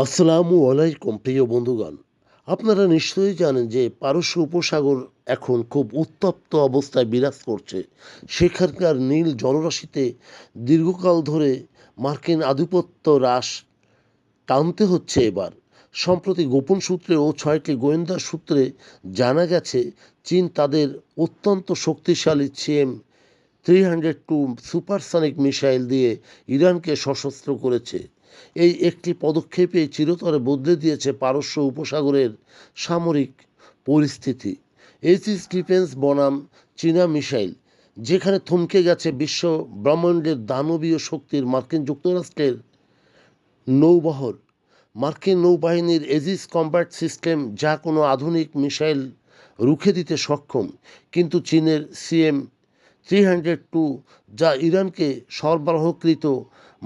আসসালামু আলাইকুম প্রিয় বন্ধুগণ। আপনারা নিশ্চয়ই জানেন যে পারস্য উপসাগর এখন খুব উত্তপ্ত অবস্থায় বিরাজ করছে। সেখানকার নীল জলরাশিতে দীর্ঘকাল ধরে মার্কিন আধিপত্য হ্রাস টানতে হচ্ছে এবার। সম্প্রতি গোপন সূত্রে ও ৬টি গোয়েন্দা সূত্রে জানা গেছে চীন তাদের অত্যন্ত শক্তিশালী CM-302 সুপারসনিক মিসাইল দিয়ে ইরানকে সশস্ত্র করেছে। এই একটি পদক্ষেপে চিরতরে বদলে দিয়েছে পারস্য উপসাগরের সামরিক পরিস্থিতি। এইচিস ডিফেন্স বনাম চীনা মিসাইল, যেখানে থমকে গেছে বিশ্ব ব্রহ্মাণ্ডের দানবীয় শক্তির মার্কিন যুক্তরাষ্ট্রের নৌবহর। মার্কিন নৌবাহিনীর এজিস কম্ব্যাট সিস্টেম যা কোনো আধুনিক মিসাইল রুখে দিতে সক্ষম, কিন্তু চীনের CM-302 যা ইরানকে সরবরাহকৃত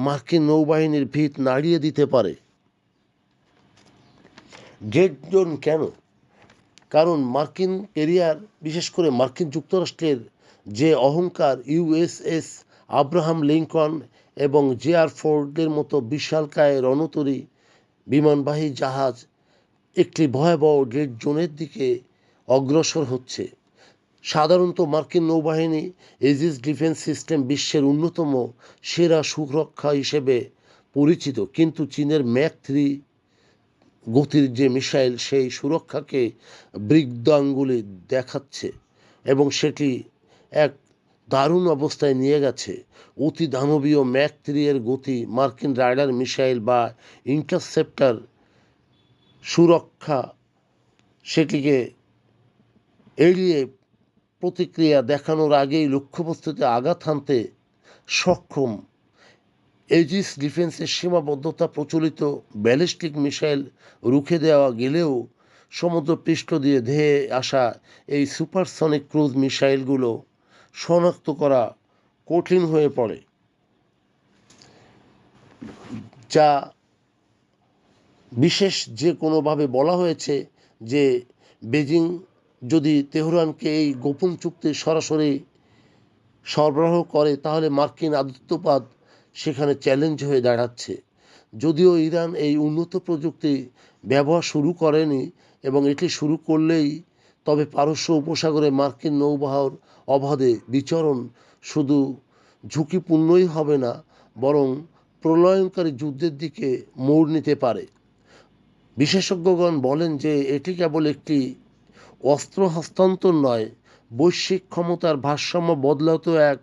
মার্কিন নৌবাহিনীর ভিত নাড়িয়ে দিতে পারে। ডেড জোন কেন? কারণ মার্কিন ক্যারিয়ার, বিশেষ করে মার্কিন যুক্তরাষ্ট্রের যে অহংকার, USS আব্রাহাম লিঙ্কন এবং JR ফোর্ডের মতো বিশালকায় রণতরী বিমানবাহী জাহাজ একটি ভয়াবহ ডেড জোনের দিকে অগ্রসর হচ্ছে। সাধারণত মার্কিন নৌবাহিনী এজিস ডিফেন্স সিস্টেম বিশ্বের অন্যতম সেরা সুরক্ষা হিসেবে পরিচিত, কিন্তু চীনের ম্যাক-3 গতির যে মিসাইল সেই সুরক্ষাকে বৃদ্ধাঙ্গুলি দেখাচ্ছে এবং সেটি এক দারুণ অবস্থায় নিয়ে গেছে। অতি দানবীয় ম্যাক-3 এর গতি মার্কিন রাইডার মিসাইল বা ইন্টারসেপ্টার সুরক্ষা সেটিকে এড়িয়ে প্রতিক্রিয়া দেখানোর আগেই লক্ষ্যবস্তুতে আঘাত হানতে সক্ষম। এজিস ডিফেন্সের সীমাবদ্ধতা প্রচলিত ব্যালিস্টিক মিসাইল রুখে দেওয়া গেলেও সমুদ্রপৃষ্ঠ দিয়ে ধেয়ে আসা এই সুপারসনিক ক্রুজ মিসাইলগুলো শনাক্ত করা কঠিন হয়ে পড়ে, যা বিশেষ যে কোনোভাবে বলা হয়েছে যে বেজিং যদি তেহরানকে এই গোপন চুক্তি সরাসরি সরবরাহ করে তাহলে মার্কিন আধিপত্যবাদ সেখানে চ্যালেঞ্জ হয়ে দাঁড়াচ্ছে। যদিও ইরান এই উন্নত প্রযুক্তি ব্যবহার শুরু করেনি এবং এটি শুরু করলেই তবে পারস্য উপসাগরে মার্কিন নৌবহর অবাধে বিচরণ শুধু ঝুঁকিপূর্ণই হবে না, বরং প্রলয়ঙ্কারী যুদ্ধের দিকে মোড় নিতে পারে। বিশেষজ্ঞগণ বলেন যে এটি কেবল একটি অস্ত্র হস্তান্তর নয়, বৈশ্বিক ক্ষমতার ভারসাম্য বদলাতো এক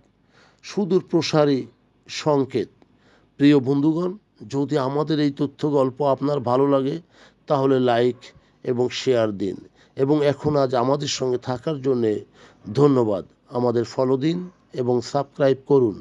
সুদূর প্রসারী সংকেত। প্রিয় বন্ধুগণ, যদি আমাদের এই তথ্য গল্প আপনার ভালো লাগে তাহলে লাইক এবং শেয়ার দিন, এবং এখন আজ আমাদের সঙ্গে থাকার জন্যে ধন্যবাদ। আমাদের ফলো দিন এবং সাবস্ক্রাইব করুন।